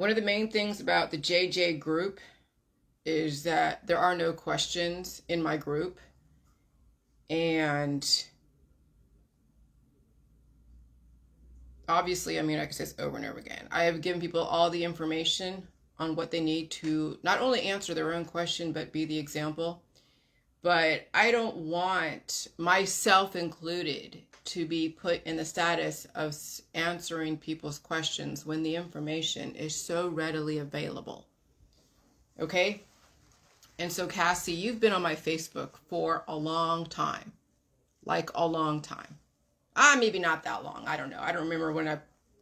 One of the main things about the JJ group is that there are no questions in my group. And obviously, I mean, I can say this over and over again. I have given people all the information on what they need to not only answer their own question, but be the example. But I don't want, myself included, to be put in the status of answering people's questions when the information is so readily available. Okay? And so, Cassie, you've been on my Facebook for a long time. Like a long time. Maybe not that long. I don't know. I don't remember when I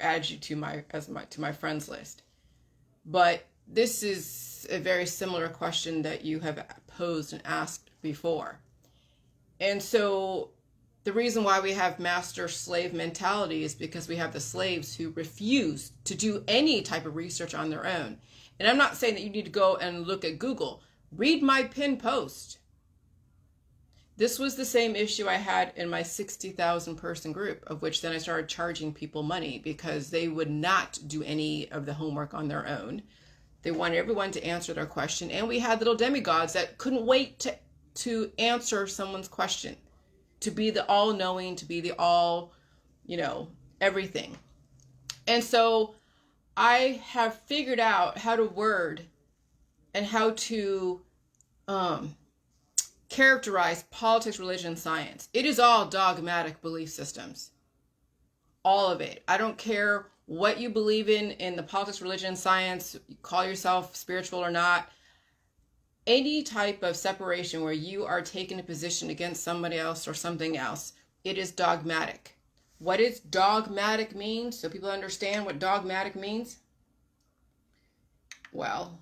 added you to my friends list. But this is a very similar question that you have posed and asked before. And so the reason why we have master-slave mentality is because we have the slaves who refuse to do any type of research on their own. And I'm not saying that you need to go and look at Google. Read my pinned post. This was the same issue I had in my 60,000 person group, of which then I started charging people money because they would not do any of the homework on their own. They wanted everyone to answer their question. And we had little demigods that couldn't wait to answer someone's question, to be the all-knowing, to be the all, everything. And so I have figured out how to word and how to characterize politics, religion, and science. It is all dogmatic belief systems. All of it. I don't care what you believe in the politics, religion, science, you call yourself spiritual or not. Any type of separation where you are taking a position against somebody else or something else, it is dogmatic. What does dogmatic mean? So people understand what dogmatic means? Well,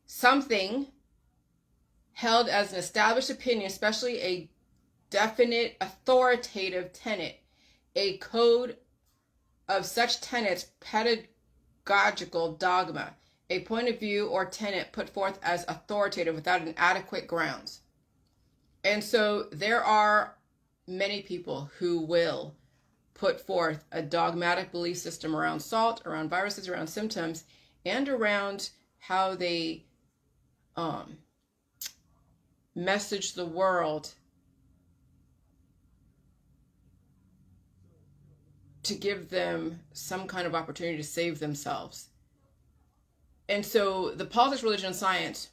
something held as an established opinion, especially a definite authoritative tenet, a code of such tenets, pedagogical dogma, a point of view or tenet put forth as authoritative without an adequate grounds. And so there are many people who will put forth a dogmatic belief system around salt, around viruses, around symptoms, and around how they message the world to give them some kind of opportunity to save themselves. And so the politics, religion, and science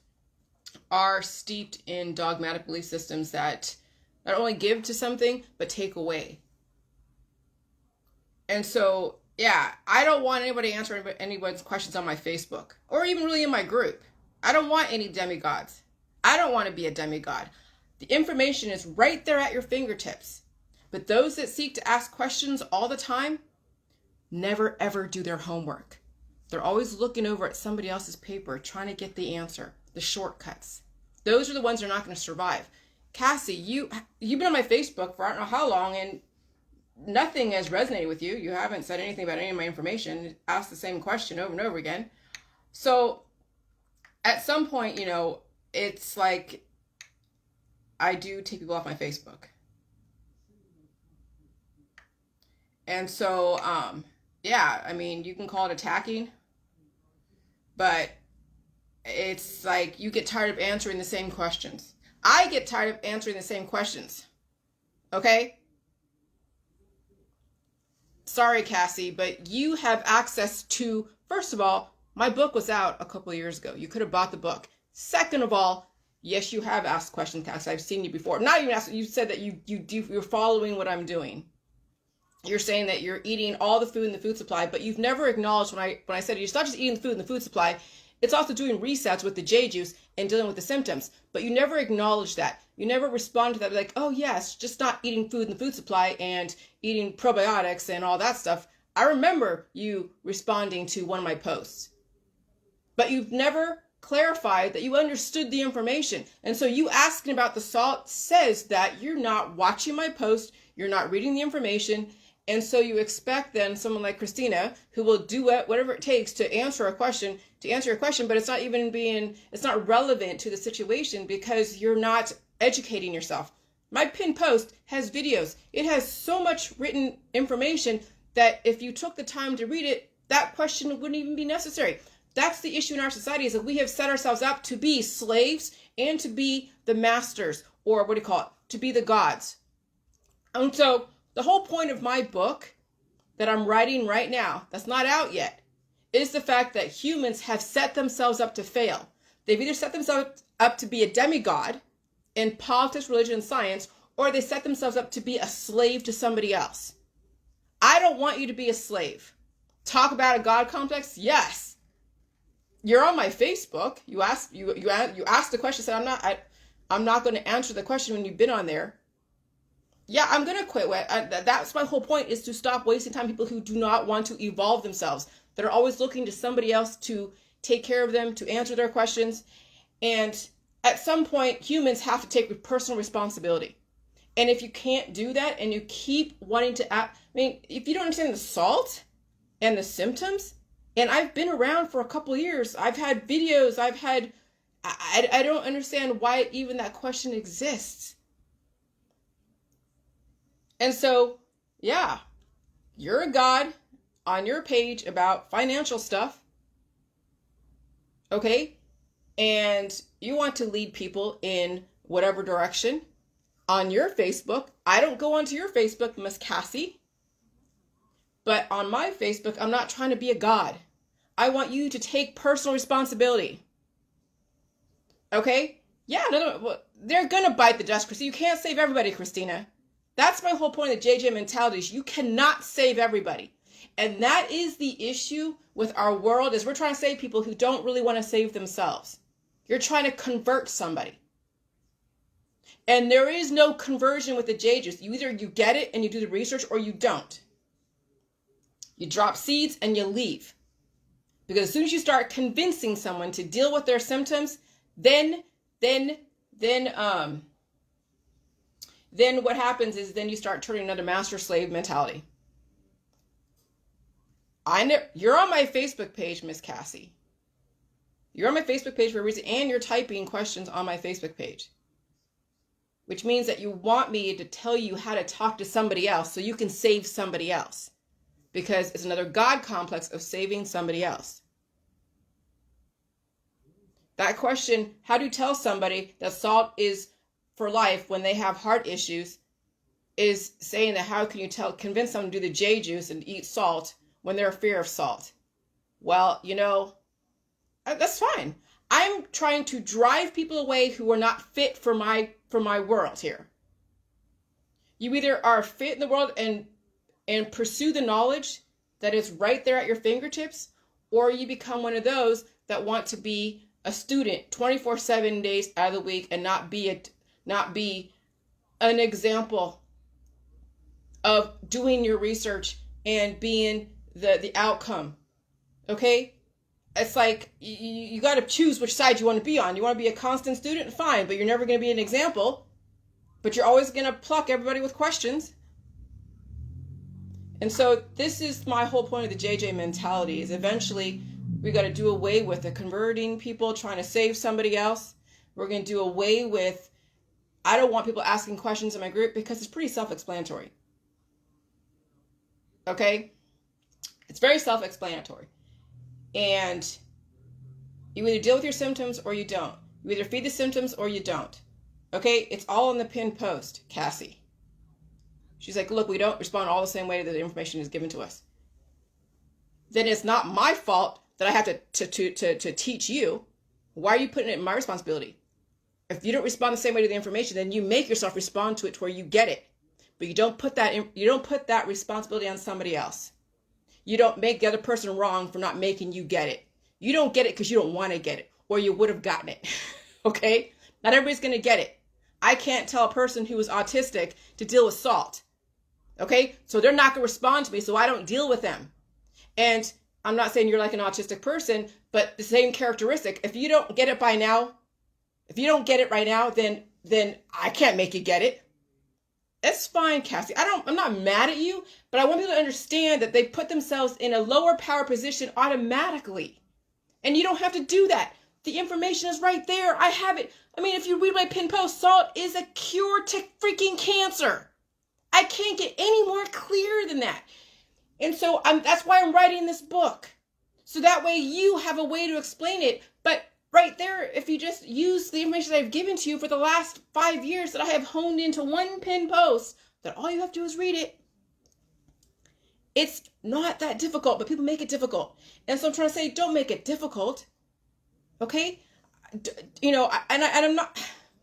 are steeped in dogmatic belief systems that not only give to something, but take away. And so, yeah, I don't want anybody answering anyone's questions on my Facebook or even really in my group. I don't want any demigods. I don't want to be a demigod. The information is right there at your fingertips. But those that seek to ask questions all the time never ever do their homework. They're always looking over at somebody else's paper, trying to get the answer, the shortcuts. Those are the ones that are not going to survive. Cassie, you've been on my Facebook for I don't know how long, and nothing has resonated with you. You haven't said anything about any of my information, asked the same question over and over again. So at some point, it's like I do take people off my Facebook. And so, yeah, I mean, you can call it attacking, but it's like you get tired of answering the same questions. I get tired of answering the same questions. Okay? Sorry, Cassie, but you have access to, first of all, my book was out a couple of years ago. You could have bought the book. Second of all, yes, you have asked questions, Cassie. I've seen you before. Not even asked, you said that you're following what I'm doing. You're saying that you're eating all the food in the food supply, but you've never acknowledged when I said it's not just eating the food in the food supply, it's also doing resets with the J juice and dealing with the symptoms. But you never acknowledge that. You never respond to that like, oh yes, just not eating food in the food supply and eating probiotics and all that stuff. I remember you responding to one of my posts. But you've never clarified that you understood the information. And so you asking about the salt says that you're not watching my post, you're not reading the information. And so you expect then someone like Christina, who will do whatever it takes to answer your question, but it's not relevant to the situation because you're not educating yourself. My pinned post has videos. It has so much written information that if you took the time to read it, that question wouldn't even be necessary. That's the issue in our society, is that we have set ourselves up to be slaves and to be the masters, or what do you call it, to be the gods. And so the whole point of my book that I'm writing right now, that's not out yet, is the fact that humans have set themselves up to fail. They've either set themselves up to be a demigod in politics, religion, and science, or they set themselves up to be a slave to somebody else. I don't want you to be a slave. Talk about a God complex? Yes. You're on my Facebook. You asked the question, said I'm not going to answer the question when you've been on there. Yeah, I'm going to quit. That's my whole point, is to stop wasting time. People who do not want to evolve themselves, that are always looking to somebody else to take care of them, to answer their questions. And at some point, humans have to take personal responsibility. And if you can't do that and you keep wanting to act, I mean, if you don't understand the SALT and the symptoms, and I've been around for a couple of years, I've had videos, I don't understand why even that question exists. And so, yeah, you're a god on your page about financial stuff, okay? And you want to lead people in whatever direction. On your Facebook, I don't go onto your Facebook, Miss Cassie. But on my Facebook, I'm not trying to be a god. I want you to take personal responsibility. Okay? Yeah, no, they're going to bite the dust, Christina. You can't save everybody, Christina. That's my whole point of the JJ mentality, is you cannot save everybody. And that is the issue with our world, is we're trying to save people who don't really want to save themselves. You're trying to convert somebody. And there is no conversion with the JJs. Either you get it and you do the research, or you don't. You drop seeds and you leave. Because as soon as you start convincing someone to deal with their symptoms, then what happens is then you start turning another master-slave mentality. You're on my Facebook page, Miss Cassie. You're on my Facebook page for a reason, and you're typing questions on my Facebook page. Which means that you want me to tell you how to talk to somebody else so you can save somebody else. Because it's another God complex of saving somebody else. That question, how do you tell somebody that salt is for life when they have heart issues, is saying that how can you convince them to do the J juice and eat salt when they're fear of salt? Well, that's fine. I'm trying to drive people away who are not fit for my world here. You either are fit in the world and pursue the knowledge that is right there at your fingertips, or you become one of those that want to be a student 24/7 days out of the week and not be an example of doing your research and being the outcome. Okay? It's like you got to choose which side you want to be on. You want to be a constant student? Fine, but you're never going to be an example. But you're always going to pluck everybody with questions. And so this is my whole point of the JJ mentality, is eventually we got to do away with the converting people, trying to save somebody else. We're going to do away with, I don't want people asking questions in my group because it's pretty self-explanatory. Okay? It's very self-explanatory. And you either deal with your symptoms or you don't. You either feed the symptoms or you don't. Okay? It's all in the pinned post, Cassie. She's like, look, we don't respond all the same way that the information is given to us. Then it's not my fault that I have to teach you. Why are you putting it in my responsibility? If you don't respond the same way to the information, then you make yourself respond to it to where you get it. But you don't put that responsibility on somebody else. You don't make the other person wrong for not making you get it. You don't get it because you don't want to get it, or you would have gotten it. Okay? Not everybody's going to get it. I can't tell a person who is autistic to deal with salt. Okay? So they're not going to respond to me, so I don't deal with them. And I'm not saying you're like an autistic person, but the same characteristic. If you don't get it by now, if you don't get it right now, then I can't make you get it. It's fine, Cassie. I'm not mad at you, but I want people to understand that they put themselves in a lower power position automatically. And you don't have to do that. The information is right there. I have it. I mean, if you read my pin post, salt is a cure to freaking cancer. I can't get any more clear than that. And so that's why I'm writing this book. So that way you have a way to explain it. But right there, if you just use the information that I've given to you for the last 5 years that I have honed into one pin post, that all you have to do is read it. It's not that difficult, but people make it difficult. And so I'm trying to say, don't make it difficult. Okay? You know, and I'm not,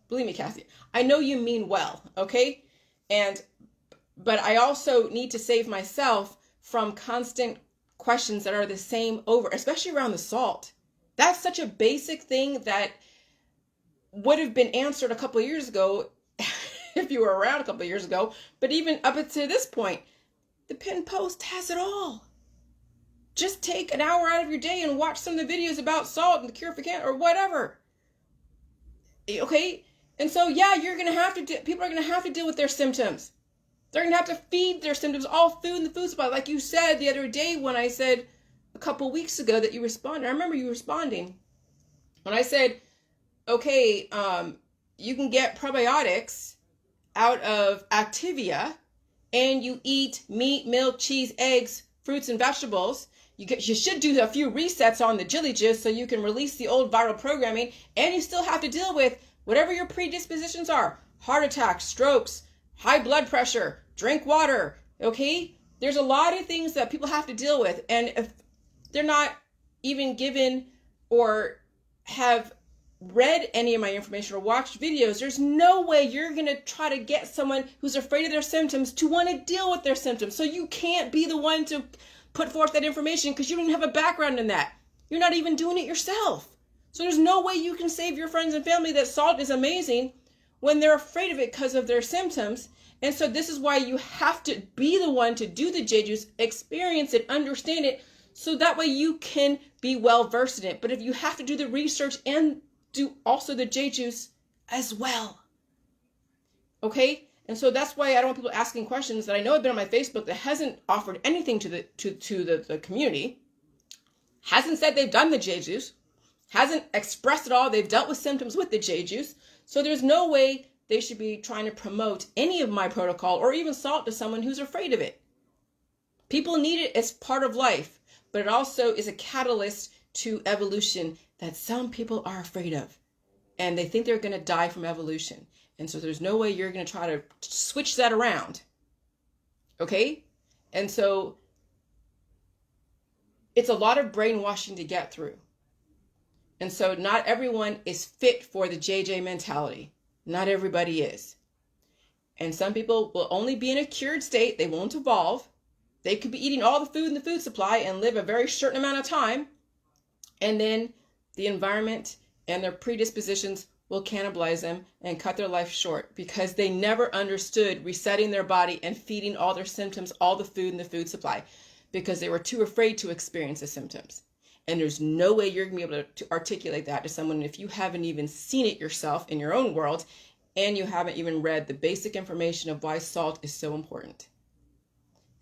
believe me, Cassie, I know you mean well, okay? But I also need to save myself from constant questions that are the same over, especially around the salt. That's such a basic thing that would have been answered a couple of years ago if you were around a couple of years ago. But even up to this point, the pin post has it all. Just take an hour out of your day and watch some of the videos about salt and the cure for cancer or whatever. Okay? And so, yeah, people are going to have to deal with their symptoms. They're going to have to feed their symptoms all food in the food supply. Like you said the other day when I said a couple weeks ago that you responded. I remember you responding. When I said, okay, you can get probiotics out of Activia and you eat meat, milk, cheese, eggs, fruits, and vegetables. You should do a few resets on the Jilly Jizz so you can release the old viral programming, and you still have to deal with whatever your predispositions are. Heart attacks, strokes, high blood pressure, drink water, okay? There's a lot of things that people have to deal with, and if they're not even given or have read any of my information or watched videos, there's no way you're going to try to get someone who's afraid of their symptoms to want to deal with their symptoms. So you can't be the one to put forth that information because you don't have a background in that. You're not even doing it yourself. So there's no way you can save your friends and family that salt is amazing when they're afraid of it because of their symptoms. And so this is why you have to be the one to do the J-Juice, experience it, understand it, so that way you can be well versed in it. But if you have to do the research and do also the J-Juice as well. Okay? And so that's why I don't want people asking questions that I know have been on my Facebook that hasn't offered anything to the community, hasn't said they've done the J-Juice, hasn't expressed at all they've dealt with symptoms with the J-Juice. So there's no way they should be trying to promote any of my protocol or even salt to someone who's afraid of it. People need it as part of life, but it also is a catalyst to evolution that some people are afraid of. And they think they're going to die from evolution. And so there's no way you're going to try to switch that around. Okay? And so it's a lot of brainwashing to get through. And so not everyone is fit for the JJ mentality. Not everybody is. And some people will only be in a cured state. They won't evolve. They could be eating all the food in the food supply and live a very certain amount of time. And then the environment and their predispositions will cannibalize them and cut their life short because they never understood resetting their body and feeding all their symptoms, all the food in the food supply, because they were too afraid to experience the symptoms. And there's no way you're going to be able to articulate that to someone if you haven't even seen it yourself in your own world and you haven't even read the basic information of why salt is so important.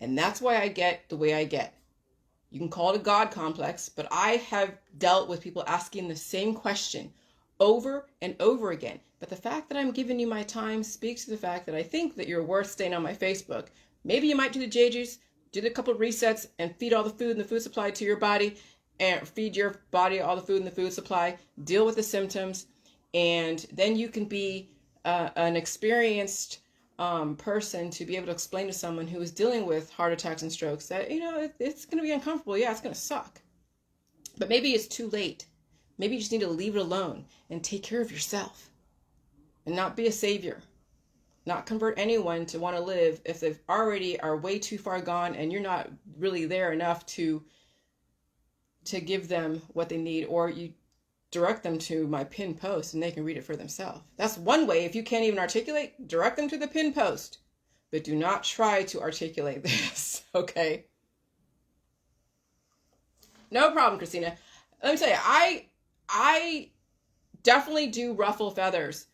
And that's why I get the way I get. You can call it a God complex, but I have dealt with people asking the same question over and over again. But the fact that I'm giving you my time speaks to the fact that I think that you're worth staying on my Facebook. Maybe you might do the J-Juice, do the couple of resets, and feed all the food in the food supply to your body, and feed your body all the food in the food supply, deal with the symptoms, and then you can be an experienced person to be able to explain to someone who is dealing with heart attacks and strokes that, it's going to be uncomfortable. Yeah, it's going to suck. But maybe it's too late. Maybe you just need to leave it alone and take care of yourself and not be a savior. Not convert anyone to want to live if they already are way too far gone and you're not really there enough to give them what they need, or you direct them to my pinned post and they can read it for themselves. That's one way. If you can't even articulate, direct them to the pinned post, but do not try to articulate this. Okay. No problem, Christina. Let me tell you, I definitely do ruffle feathers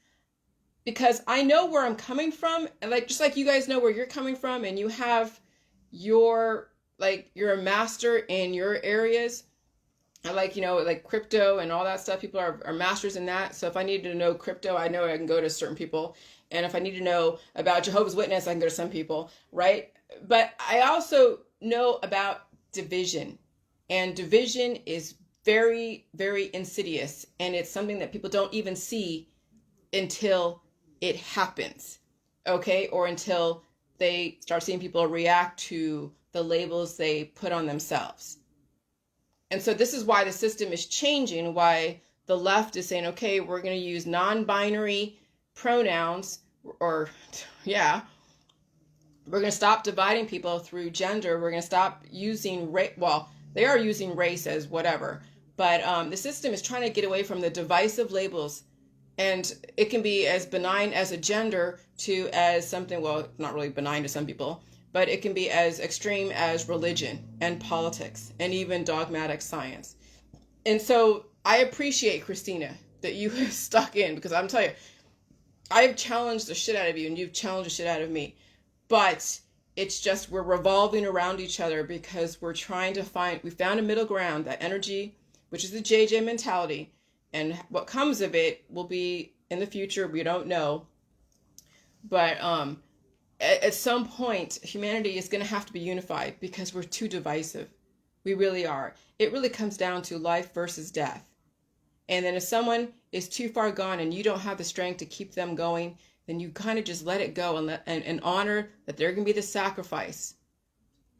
because I know where I'm coming from, and just like you guys know where you're coming from, and you have you're a master in your areas. I like crypto and all that stuff. People are masters in that. So if I need to know crypto, I know I can go to certain people. And if I need to know about Jehovah's Witness, I can go to some people, right? But I also know about division, and division is very, very insidious, and it's something that people don't even see until it happens, okay? Or until they start seeing people react to the labels they put on themselves. And so this is why the system is changing, why the left is saying, okay, we're going to use non-binary pronouns, or yeah, we're going to stop dividing people through gender. We're going to stop using race. Well, they are using race as whatever, but the system is trying to get away from the divisive labels. And it can be as benign as a gender to as something, well, not really benign to some people, but it can be as extreme as religion and politics and even dogmatic science. And so I appreciate, Christina, that you have stuck in, because I'm telling you, I've challenged the shit out of you and you've challenged the shit out of me. But it's just we're revolving around each other because we're trying to we found a middle ground, that energy, which is the JJ mentality. And what comes of it will be in the future, we don't know. But at some point, humanity is going to have to be unified because we're too divisive. We really are. It really comes down to life versus death. And then if someone is too far gone and you don't have the strength to keep them going, then you kind of just let it go and honor that they're going to be the sacrifice.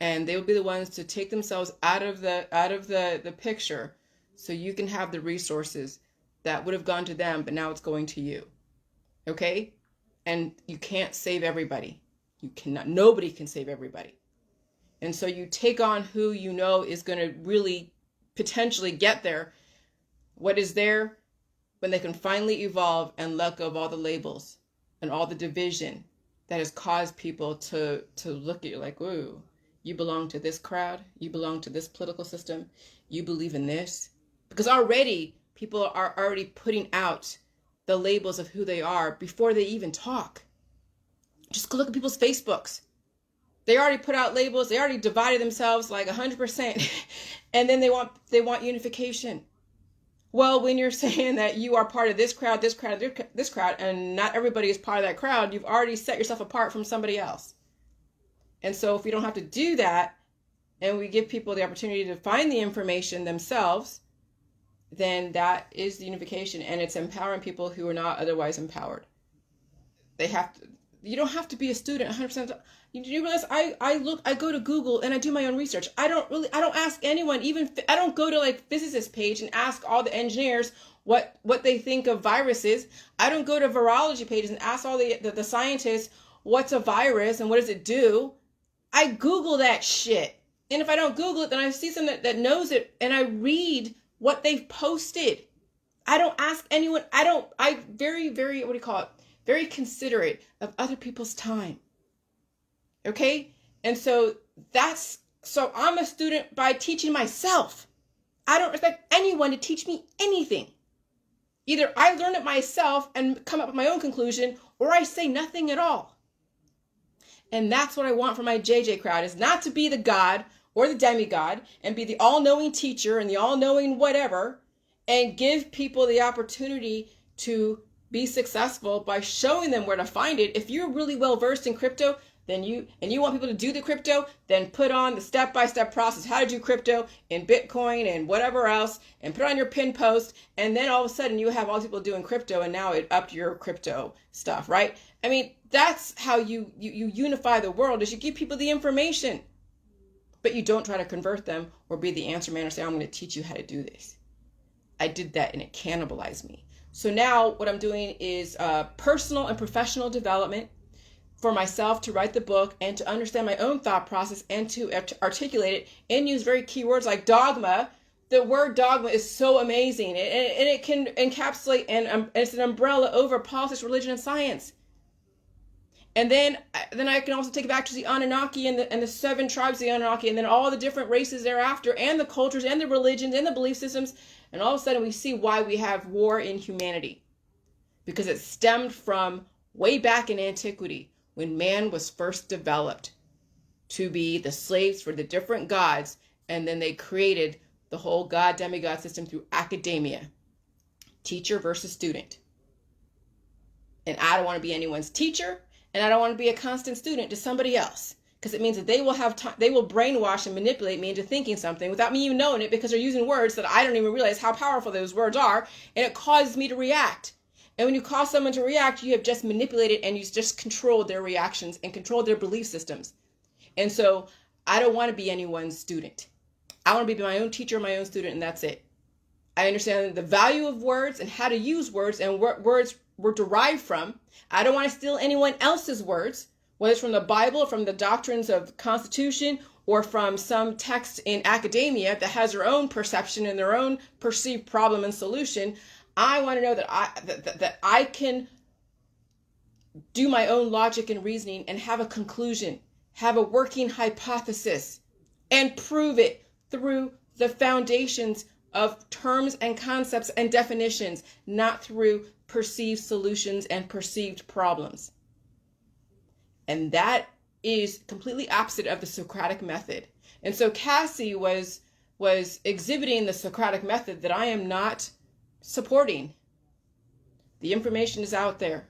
And they will be the ones to take themselves out of the picture, so you can have the resources that would have gone to them, but now it's going to you. Okay? And you can't save everybody. You cannot. Nobody can save everybody. And so you take on who you know is going to really potentially get there. What is there when they can finally evolve and let go of all the labels and all the division that has caused people to look at you like, ooh, you belong to this crowd. You belong to this political system. You believe in this. Because already people are already putting out the labels of who they are before they even talk. Just go look at people's Facebooks. They already put out labels. They already divided themselves like 100%. And then they want unification. Well, when you're saying that you are part of this crowd, and not everybody is part of that crowd, you've already set yourself apart from somebody else. And so if we don't have to do that, and we give people the opportunity to find the information themselves, then that is the unification, and it's empowering people who are not otherwise empowered. You don't have to be a student 100%. You realize I go to Google and I do my own research. I don't ask anyone, I don't go to like physicist page and ask all the engineers what they think of viruses. I don't go to virology pages and ask all the scientists what's a virus and what does it do. I Google that shit. And if I don't Google it, then I see someone that knows it and I read what they've posted. I don't ask anyone. I very, very, very considerate of other people's time. Okay? And so I'm a student by teaching myself. I don't expect anyone to teach me anything. Either I learn it myself and come up with my own conclusion, or I say nothing at all. And that's what I want for my JJ crowd, is not to be the God or the demigod and be the all-knowing teacher and the all-knowing whatever, and give people the opportunity to be successful by showing them where to find it. If you're really well versed in crypto, then you want people to do the crypto, then put on the step-by-step process, how to do crypto in Bitcoin and whatever else, and put on your pin post, and then all of a sudden you have all these people doing crypto, and now it upped your crypto stuff, right? I mean, that's how you unify the world, is you give people the information, but you don't try to convert them or be the answer man or say, I'm going to teach you how to do this. I did that and it cannibalized me. So now what I'm doing is personal and professional development for myself to write the book and to understand my own thought process and to articulate it and use very key words like dogma. The word dogma is so amazing, and it can encapsulate, and it's an umbrella over politics, religion, and science. And then I can also take it back to the Anunnaki and the 7 tribes of the Anunnaki, and then all the different races thereafter, and the cultures and the religions and the belief systems. And all of a sudden we see why we have war in humanity. Because it stemmed from way back in antiquity, when man was first developed to be the slaves for the different gods. And then they created the whole god demigod system through academia. Teacher versus student. And I don't want to be anyone's teacher. And I don't want to be a constant student to somebody else. because it means that they will have they will brainwash and manipulate me into thinking something without me even knowing it, because they're using words that I don't even realize how powerful those words are, and it causes me to react. And when you cause someone to react, you have just manipulated and you just controlled their reactions and controlled their belief systems. And so I don't want to be anyone's student. I want to be my own teacher, my own student, and that's it. I understand the value of words and how to use words and what words were derived from. I don't want to steal anyone else's words, whether it's from the Bible, from the doctrines of the Constitution, or from some text in academia that has their own perception and their own perceived problem and solution. I want to know that I can do my own logic and reasoning and have a conclusion, have a working hypothesis, and prove it through the foundations of terms and concepts and definitions, not through perceived solutions and perceived problems. And that is completely opposite of the Socratic method. And so Cassie was exhibiting the Socratic method that I am not supporting. The information is out there.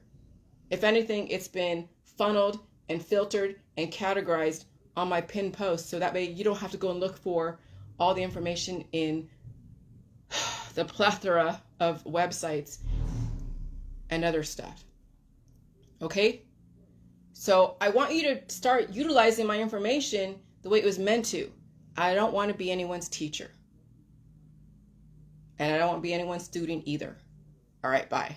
If anything, it's been funneled and filtered and categorized on my pinned post, so that way you don't have to go and look for all the information in the plethora of websites and other stuff. Okay? So I want you to start utilizing my information the way it was meant to. I don't want to be anyone's teacher. And I don't want to be anyone's student either. All right, bye.